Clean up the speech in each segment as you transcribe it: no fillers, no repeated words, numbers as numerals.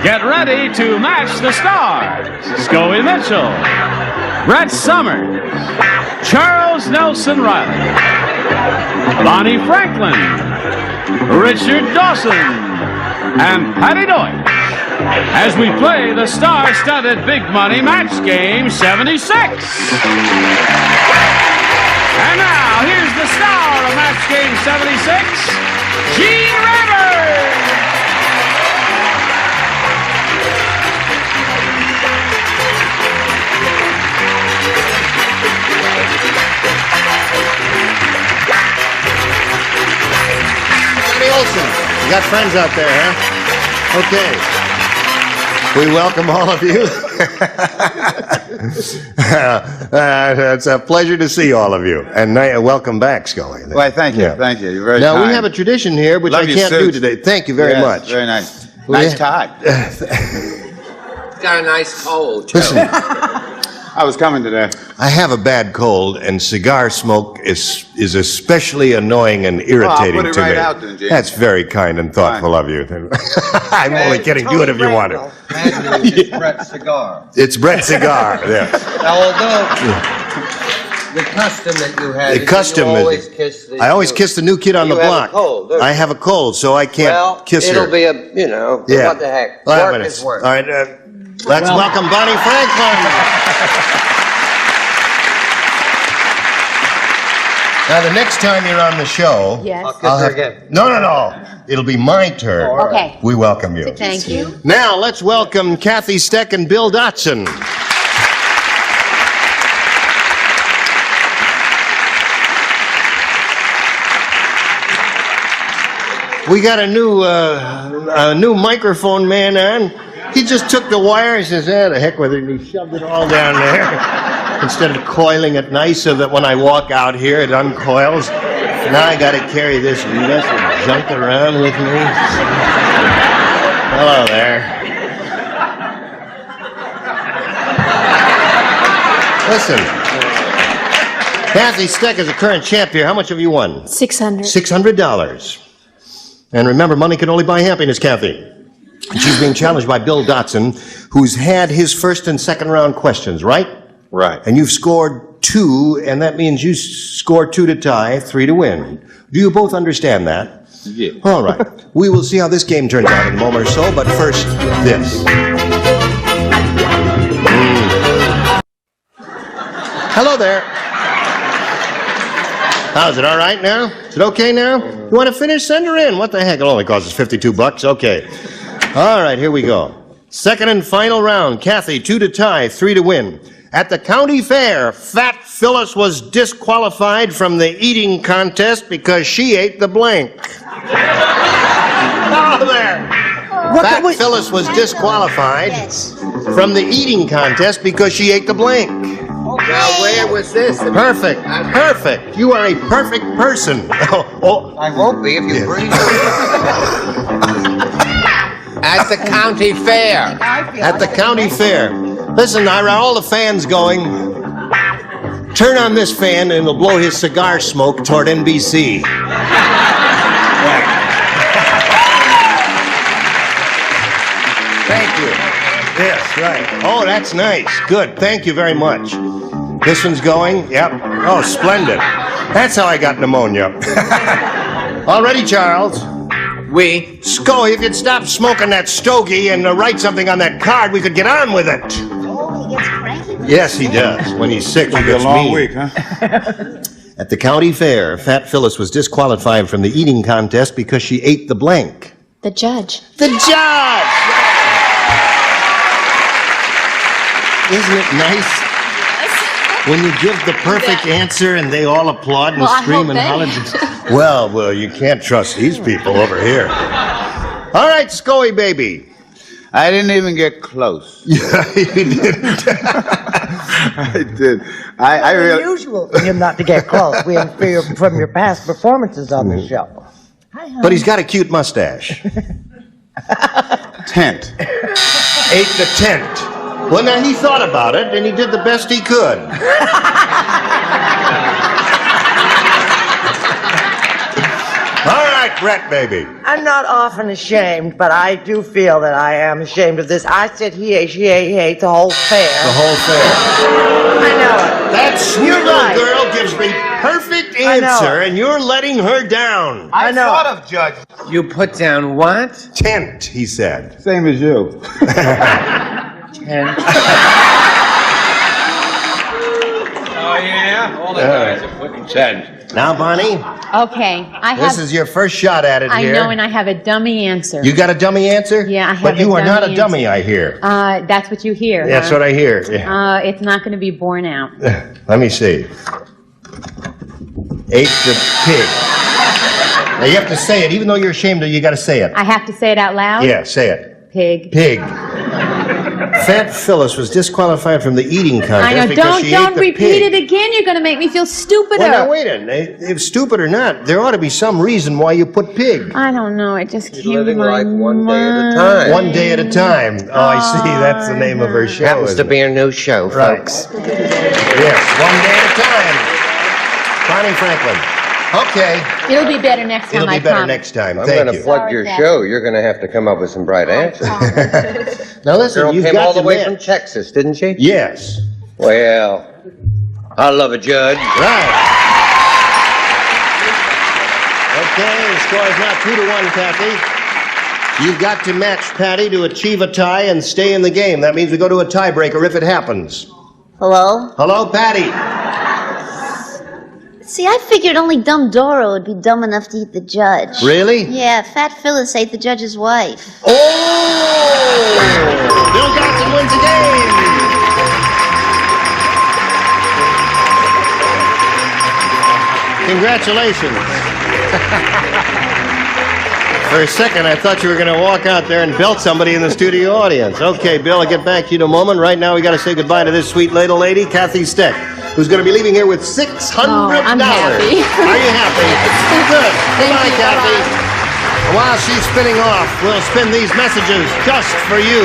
Get ready to match the stars. Scoey Mitchell, Brett Summers, Charles Nelson Reilly, Bonnie Franklin, Richard Dawson, and Patti Deutsch as we play the star-studded Big Money Match Game 76. And now, here's the star of Match Game 76, Gene Rivers. Olson. You got friends out there, huh? Okay. We welcome all of you. It's a pleasure to see all of you. And welcome back, Scoey. Well, thank you. Yeah. Thank you. You're very kind. Now, we have a tradition here, which I can't do today. Thank you very much. Very nice. Nice tie. Got a nice cold, too. Listen, I was coming today. I have a bad cold, and cigar smoke is especially annoying and irritating I'll put it to right me. Out then, James. That's very kind and thoughtful of you. I'm only kidding. Do it if you want to. It's Brett's cigar. It's Brett's cigar. Yes. Now, although the custom that you had, the custom you always is kiss the I always kiss the new kid on the block. Have a cold, don't you? I have a cold, so I can't kiss her. It'll be a, what the heck? Work is work. All right, let's welcome Bonnie Franklin. Now, the next time you're on the show, Yes. I'll kiss her again. No. It'll be my turn. Okay. We welcome you. Thank you. Now, let's welcome Kathy Steck and Bill Dawson. We got a new microphone man on. He just took the wire and says, the heck with it, and he shoved it all down there. Instead of coiling it nice so that when I walk out here, it uncoils. Now I got to carry this mess of junk around with me. Hello there. Listen, Kathy Steck is a current champ here. How much have you won? $600. $600. And remember, money can only buy happiness, Kathy. She's being challenged by Bill Dawson, who's had his first and second round questions, right? Right. And you've scored 2, and that means you score 2 to tie, 3 to win. Do you both understand that? Yeah. All right. We will see how this game turns out in a moment or so, but first, this. Hello there. How's it, all right now? Is it okay now? You want to finish? Send her in. What the heck? It only costs us $52. Okay. All right, here we go. Second and final round. Kathy, 2 to tie, 3 to win. At the county fair, Fat Phyllis was disqualified from the eating contest because she ate the blank. Oh, there. Fat Phyllis was disqualified from the eating contest because she ate the blank. Now, where was this? Perfect. Perfect. You are a perfect person. I won't be if you breathe. At the county fair. At the county fair. Listen, Ira, all the fans going, turn on this fan and it'll blow his cigar smoke toward NBC. Thank you. Yes, right. Oh, that's nice. Good. Thank you very much. This one's going. Yep. Oh, splendid. That's how I got pneumonia. All ready, Charles? We. Scoey, if you'd stop smoking that stogie and write something on that card, we could get on with it. Oh, he gets cranky. Yes, he does. When he's sick, he It'll be a gets long mean. week, huh? At the county fair, Fat Phyllis was disqualified from the eating contest because she ate the blank. The judge. The judge! Isn't it nice? When you give the perfect answer and they all applaud and scream and holler. Well, you can't trust these people over here. All right, Scoey, baby. I didn't even get close. Yeah, you didn't. I did. I really. Unusual for him not to get close. We infer from your past performances on the show. But he's got a cute mustache. Tent. Ate the tent. Well, now he thought about it and he did the best he could. All right, Brett, baby. I'm not often ashamed, but I do feel that I am ashamed of this. I said he hate the whole fair. The whole fair. I know it. That sweet You're little right. girl gives me perfect I know answer, it. and you're letting her down. I know. thought of Judge. You put down what? Tent, he said. Same as you. 10. Oh, yeah? All the guys are putting 10. Now, Bonnie, Okay, I this have. is your first shot at it I here. know, and I have a dummy answer. You got a dummy answer? Yeah, I have But you a are not a dummy dummy, I hear. That's what you hear. That's huh? what I hear. Yeah. It's not going to be borne out. Let me see. Ate the pig. Now, you have to say it. Even though you're ashamed of it, you got to say it. I have to say it out loud? Yeah, say it. Pig. Pig. Fat Phyllis was disqualified from the eating contest I know. because she ate Don't the repeat pig. it again. You're going to make me feel stupider. Well, now, wait a minute. If stupid or not, there ought to be some reason why you put pig. I don't know. It just came to living my life one day at a mind. time. One day at a time. Oh, I see. That's the name of her show. Happens to isn't be it? a new show, Right. folks. Yes, one day at a time. Bonnie Franklin. Okay. It'll be better next time. It'll be I better promise. next time. I'm Thank going to you. plug Sorry, your Kathy. show. You're going to have to come up with some bright answers. Now listen, Girl you've came got all the to way admit- from Texas, didn't she? Yes. Well, I love a judge. Right. Okay, the score is now 2-1, Kathy. You've got to match Patti to achieve a tie and stay in the game. That means we go to a tiebreaker if it happens. Hello? Hello, Patti. See, I figured only dumb Dora would be dumb enough to eat the judge. Really? Yeah, Fat Phyllis ate the judge's wife. Oh! Bill Dawson wins the game. Congratulations. For a second, I thought you were going to walk out there and belt somebody in the studio audience. Okay, Bill, I'll get back to you in a moment. Right now, we got to say goodbye to this sweet little lady, Kathy Steck, who's going to be leaving here with $600. I'm happy. Are you happy? Good. Goodbye, you. Kathy. While she's spinning off, we'll spin these messages just for you.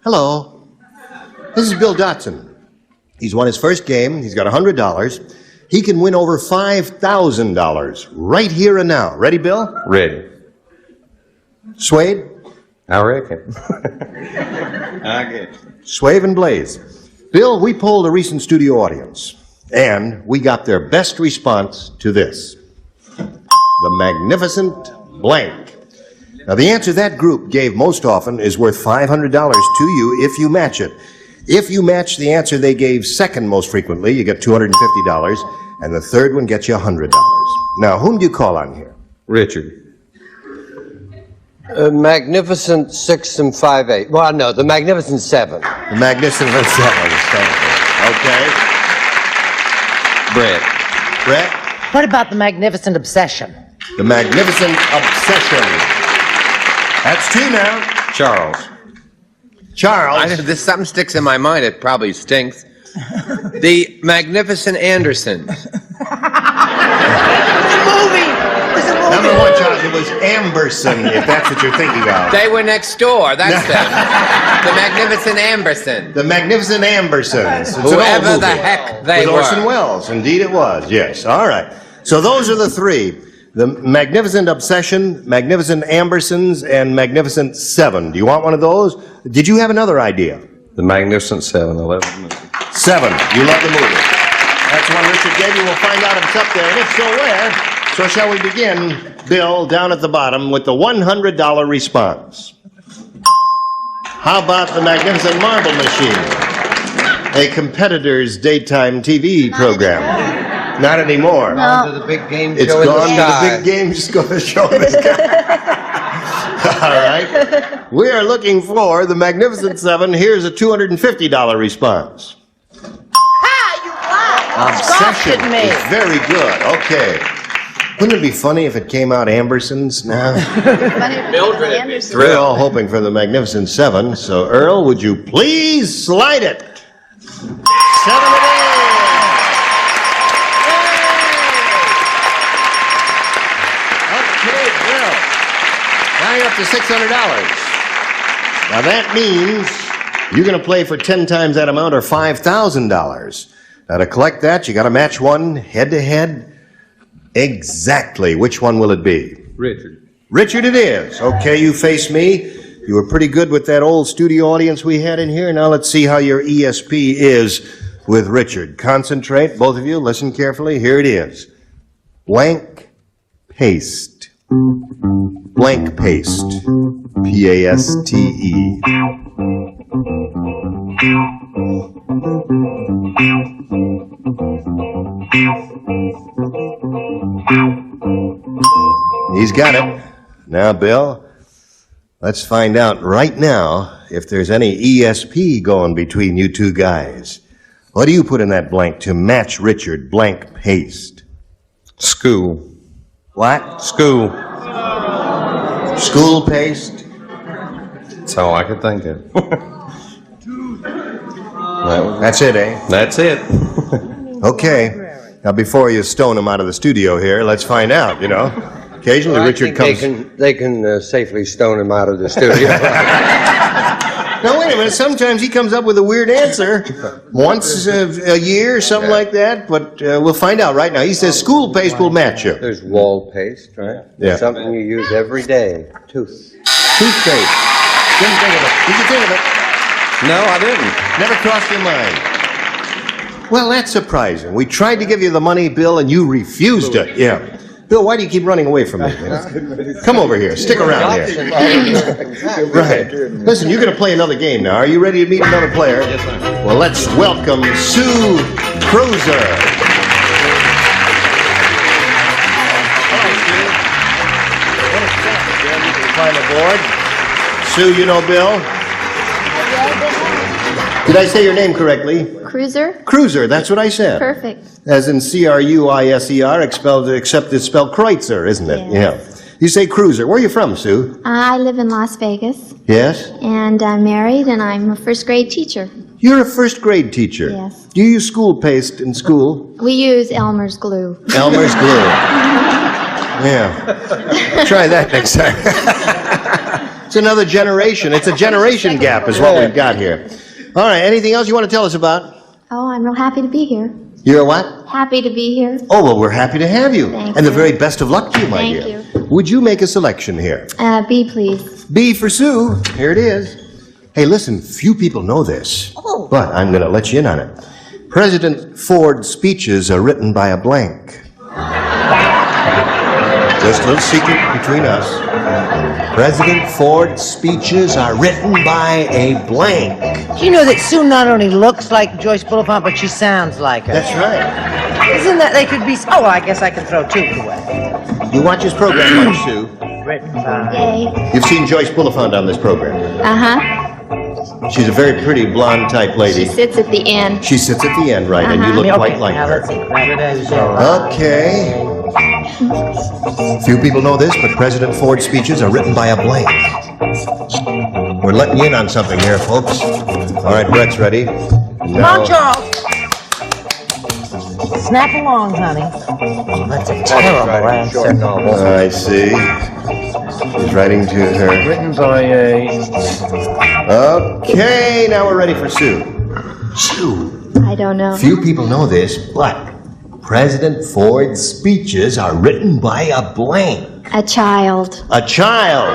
Hello. This is Bill Dawson. He's won his first game. He's got $100. He can win over $5,000 right here and now. Ready, Bill? Ready. Swade? I reckon. Swave and Blaze. Bill, we polled a recent studio audience, and we got their best response to this. The magnificent blank. Now, the answer that group gave most often is worth $500 to you if you match it. If you match the answer they gave second most frequently, you get $250, and the third one gets you $100. Now, whom do you call on here? Richard. Magnificent 6 and 5/8. Well, no, the Magnificent 7. The Magnificent Seven. Okay. Brett. Brett? What about the magnificent obsession? The Magnificent Obsession. That's 2 now. Charles. Charles. This something sticks in my mind. It probably stinks. The Magnificent Andersons. Number 1, Charles, it was Amberson, if that's what you're thinking of. They were next door. That's them. The Magnificent Amberson. The Magnificent Ambersons. It's an old Whoever the movie. heck they With Orson were. Welles. Indeed it was, yes. All right. So those are the 3. The Magnificent Obsession, Magnificent Ambersons, and Magnificent 7. Do you want one of those? Did you have another idea? The Magnificent 7. I love the movie. 7. You love the movie. That's the one Richard gave you. We'll find out if it's up there. And if so, where? So shall we begin, Bill, down at the bottom with the $100 response. How about the Magnificent Marble Machine? A competitor's daytime TV program. Not anymore. On to the big game It's show in the gone to sky. the big game show in the sky. All right. We are looking for the Magnificent 7. Here's a $250 response. Obsession Scoffed at me. is very good. Okay. Wouldn't it be funny if it came out Ambersons now? We're all hoping for the Magnificent 7. So, Earl, would you please slide it? 7 it is. Okay, Bill. Now you're up to $600. Now that means you're going to play for 10 times that amount or $5,000. Now to collect that, you got to match one head-to-head Exactly. Which one will it be? Richard. Richard it is. Okay, you face me. You were pretty good with that old studio audience we had in here. Now let's see how your ESP is with Richard. Concentrate, both of you. Listen carefully. Here it is. Blank paste. Blank paste. P-A-S-T-E. He's got it. Now, Bill, let's find out right now if there's any ESP going between you two guys. What do you put in that blank to match Richard? Blank paste. School. What? School. School paste? That's all I could think of. That's it, eh? That's it. Okay. Now, before you stone him out of the studio here, let's find out, you know. Occasionally, Richard comes... They can safely stone him out of the studio. Now, wait a minute. Sometimes he comes up with a weird answer. Once a year, something like that. But we'll find out right now. He says school paste will match you. There's wall paste, right? Yeah. Something you use every day. Toothpaste. Didn't think of it. Did you think of it? No, I didn't. Never crossed your mind. Well, that's surprising. We tried to give you the money, Bill, and you refused it. Yeah. Bill, why do you keep running away from me? Come over here. Stick around here. Right. Listen, you're going to play another game now. Are you ready to meet another player? Yes, sir. Well, let's welcome Sue Cruiser. Hello, Sue. What a step. You can climb aboard. Sue, you know Bill? Did I say your name correctly? Cruiser? Cruiser, that's what I said. Perfect. As in C-R-U-I-S-E-R, except it's spelled Kreutzer, isn't it? Yes. Yeah. You say Cruiser. Where are you from, Sue? I live in Las Vegas, Yes? and I'm married, and I'm a first grade teacher. You're a first grade teacher. Yes. Do you use school paste in school? We use Elmer's glue. Elmer's glue. Yeah. Try that next time. It's another generation. It's a generation gap is what we've got here. All right, anything else you want to tell us about? Oh, I'm real happy to be here. You're a what? Happy to be here. Oh, well, we're happy to have you. Thank and the you. very best of luck to you, my Thank dear. you. Would you make a selection here? B, please. B for Sue. Here it is. Hey, listen, few people know this, but I'm going to let you in on it. President Ford's speeches are written by a blank. Just a little secret between us. President Ford's speeches are written by a blank. Do you know that Sue not only looks like Joyce Bulifant, but she sounds like her? That's right. Isn't that they could be... Oh, well, I guess I can throw two away. You watch this program, much, Sue. Written by... Yay. You've seen Joyce Bulifant on this program. Uh-huh. She's a very pretty blonde type lady. She sits at the end. She sits at the end, right, and you look quite like now her. let's see. President Okay. Few people know this, but President Ford's speeches are written by a blank. We're letting you in on something here, folks. All right, Brett's ready. Come on, Charles. Snap along, honey. Oh, that's a terrible answer. I see. She's writing to her. Written by a... Okay, now we're ready for Sue. Sue. I don't know. Few people know this, but President Ford's speeches are written by a blank. A child. A child.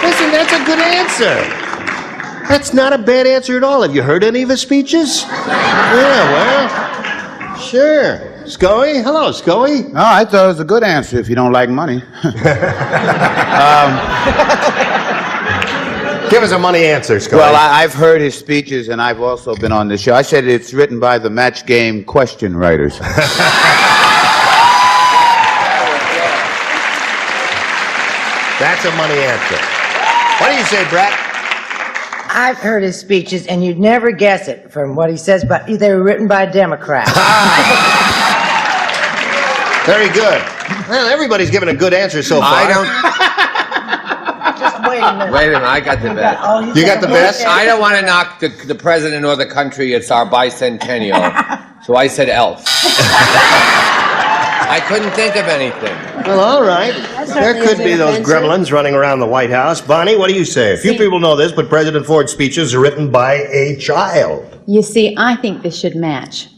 Listen, that's a good answer. That's not a bad answer at all. Have you heard any of his speeches? Yeah, well, sure. Scoey? Hello, Scoey. No, I thought it was a good answer if you don't like money. Give us a money answer, Scoey. Well, I've heard his speeches, and I've also been on the show. I said it's written by the match game question writers. That's a money answer. What do you say, Brett? I've heard his speeches, and you'd never guess it from what he says, but they were written by a Democrat. Very good. Well, everybody's given a good answer so far. I don't... Just wait a minute. Wait a minute, I got the best. Oh, You got the best? I don't want to knock the president or the country. It's our bicentennial. So I said elf. I I couldn't think of anything. Well, all right. There could be those gremlins running around the White House. Bonnie, what do you say? Few people know this, but President Ford's speeches are written by a child. You see, I think this should match.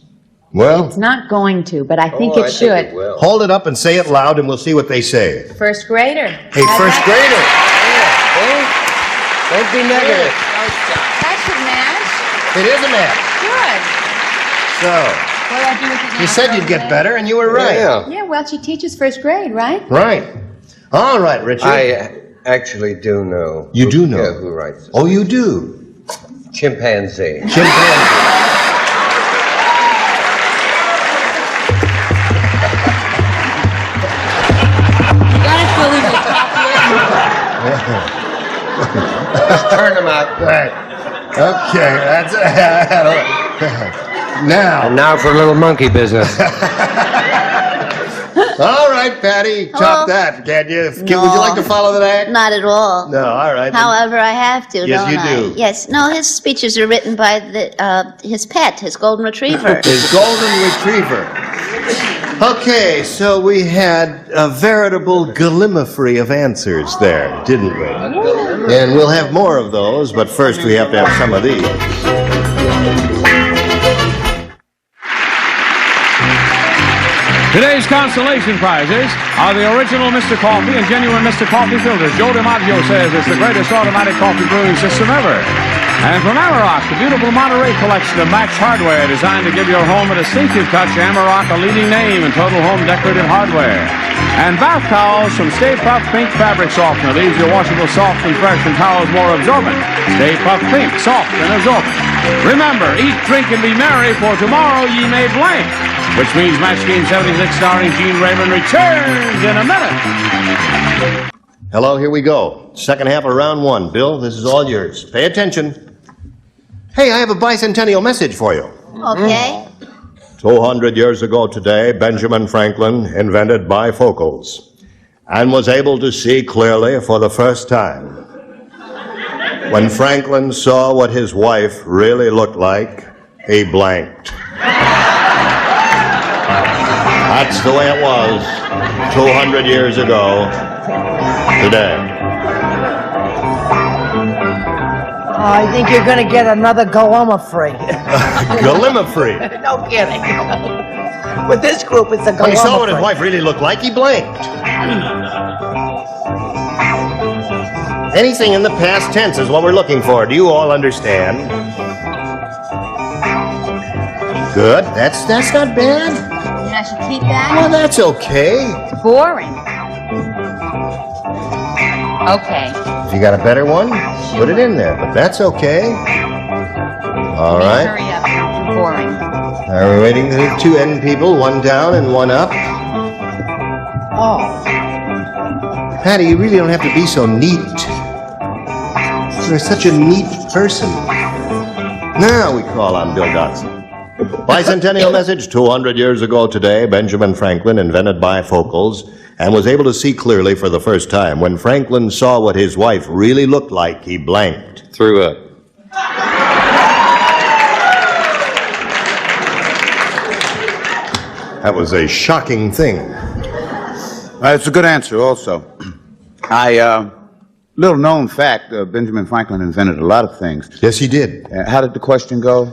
Well, It's not going to, but I think it should. hold it up and say it loud, and we'll see what they say. First grader. Hey, first grader. Don't be negative. That should match. It is a match. Good. So, What do I do with it now? you said you'd get better, and you were right. Yeah, well, she teaches first grade, right? Right. All right, Richard. I actually do know. You do know? Yeah, who writes it. Oh, you do? Chimpanzee. Chimpanzee. Just turn them out. Right. Okay, that's now. And now for a little monkey business. All right, Patti, top that, can you? Would you like to follow the act? Not at all. No, all right. However, I have to, Yes, don't you I? do. Yes. No, his speeches are written by his pet, his golden retriever. His golden retriever. Okay, so we had a veritable gallimifery of answers there, didn't we? And we'll have more of those, but first we have to have some of these. Today's consolation prizes are the original Mr. Coffee and genuine Mr. Coffee filters. Joe DiMaggio says it's the greatest automatic coffee brewing system ever. And from Amarok, the beautiful Monterey collection of Max hardware designed to give your home a distinctive touch. Amarok, a leading name in total home decorative hardware. And bath towels from Stay Puft Pink Fabric Softener leaves your washable soft and fresh and towels more absorbent. Stay Puft Pink, soft and absorbent. Remember, eat, drink, and be merry, for tomorrow ye may blank. Which means Match Game 76 starring Gene Raymond returns in a minute. Hello, here we go. Second half of round one. Bill, this is all yours. Pay attention. Hey, I have a bicentennial message for you. Okay. 200 years ago today, Benjamin Franklin invented bifocals and was able to see clearly for the first time. When Franklin saw what his wife really looked like, he blanked. That's the way it was 200 years ago today. I think you're going to get another Gallimifery. Gallimifery. No kidding. With this group, it's a Gallimifery. When he saw what his wife really looked like, he blanked. Anything in the past tense is what we're looking for. Do you all understand? Good. That's not bad. And I should keep that? Well, that's okay. It's boring. Okay. If you got a better one, put it in there. But that's okay. All right. Hurry up. It's boring. We're waiting for two end people, one down and one up. Oh. Patti, you really don't have to be so neat. You're such a neat person. Now we call on Bill Dawson. Bicentennial message. 200 years ago today, Benjamin Franklin invented bifocals and was able to see clearly for the first time. When Franklin saw what his wife really looked like, he blanked. Threw up. That was a shocking thing. It's a good answer also. Little known fact, Benjamin Franklin invented a lot of things. Yes, he did. How did the question go?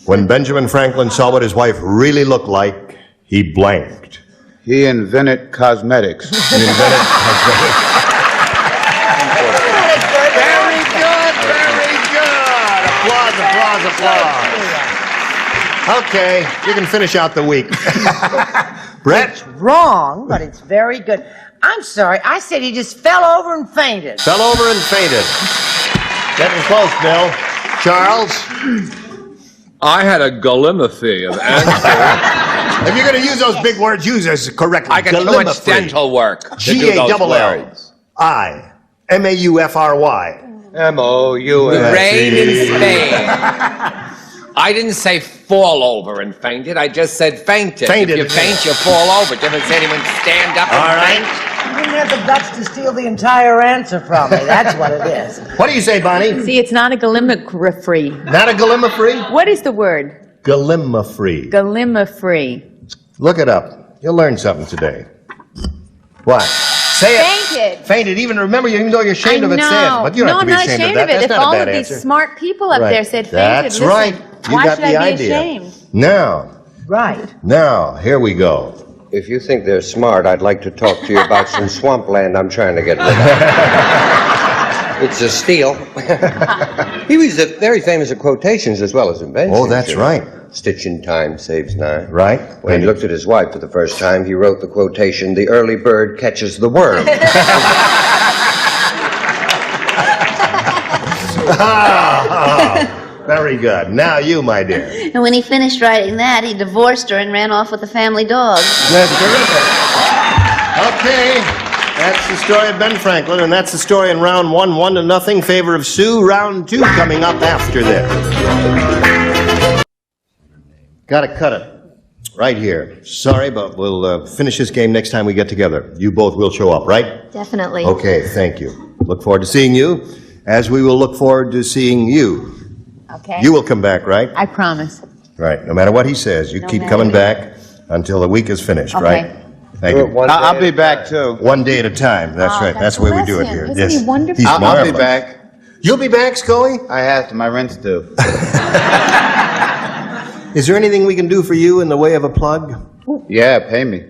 When Benjamin Franklin saw what his wife really looked like, he blanked. He invented cosmetics. He invented cosmetics. Very good, very good. Applause. Okay, you can finish out the week. Brett? It's wrong, but it's very good. I'm sorry, I said he just fell over and fainted. Fell over and fainted. Getting close, Bill. Charles? I had a gallimifery of answers. If you're going to use those big words, use those correctly. I got too much dental work to do those words. G-A-L-L-I-M-A-U-F-R-Y. M-O-U-S. Rain in Spain. I didn't say fall over and fainted. I just said fainted. Fainted. If you faint, you fall over. Different said he went stand up and All right. faint. You didn't have the guts to steal the entire answer from me. That's what it is. What do you say, Bonnie? See, it's not a gallimifery. Not a gallimifery? What is the word? Gallimifery. Gallimifery. Look it up. You'll learn something today. What? Say it. Fainted. Fainted. Remember, even though you're ashamed of it, say it. But you don't have to be I'm not ashamed of that. If That's not all a bad of these answer. smart people up there said fainted, That's listen, right. You why got should the I be idea. ashamed? Now, Right. here we go. If you think they're smart, I'd like to talk to you about some swampland I'm trying to get rid of. It's a steal. He was very famous at quotations as well as inventions. Oh, that's right. Stitch in time saves nine. Right? When he looked at his wife for the first time, he wrote the quotation, "The early bird catches the worm." Very good. Now you, my dear. And when he finished writing that, he divorced her and ran off with the family dog. That's terrific. Okay. That's the story of Ben Franklin, and that's the story in round 1, 1-0, favor of Sue. Round 2 coming up after this. Gotta cut it right here. Sorry, but we'll finish this game next time we get together. You both will show up, right? Definitely. Okay, thank you. Look forward to seeing you, as we will look forward to seeing you. Okay. You will come back, right? I promise. Right, no matter what he says, you keep coming back until the week is finished, Okay. right? Thank you. I'll be back too. One day at a time, that's right, that's the way we do it here. Isn't he wonderful? He's I'll be marvelous. back. You'll be back, Scoey? I have to. My rent's due. Is there anything we can do for you in the way of a plug? Yeah, pay me.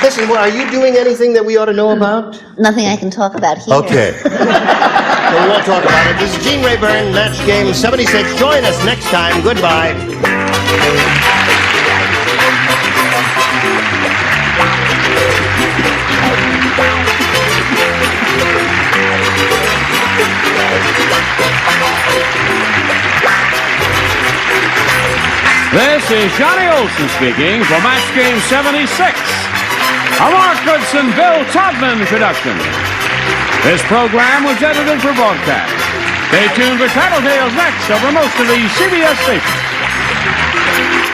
Listen, well, are you doing anything that we ought to know about? Nothing I can talk about here. Okay. So we won't talk about it. This is Gene Rayburn, Match Game 76. Join us next time. Goodbye. This is Johnny Olson speaking for Match Game 76. A Mark Goodson, Bill Todman production. This program was edited for broadcast. Stay tuned for Tattletales next over most of the CBS stations.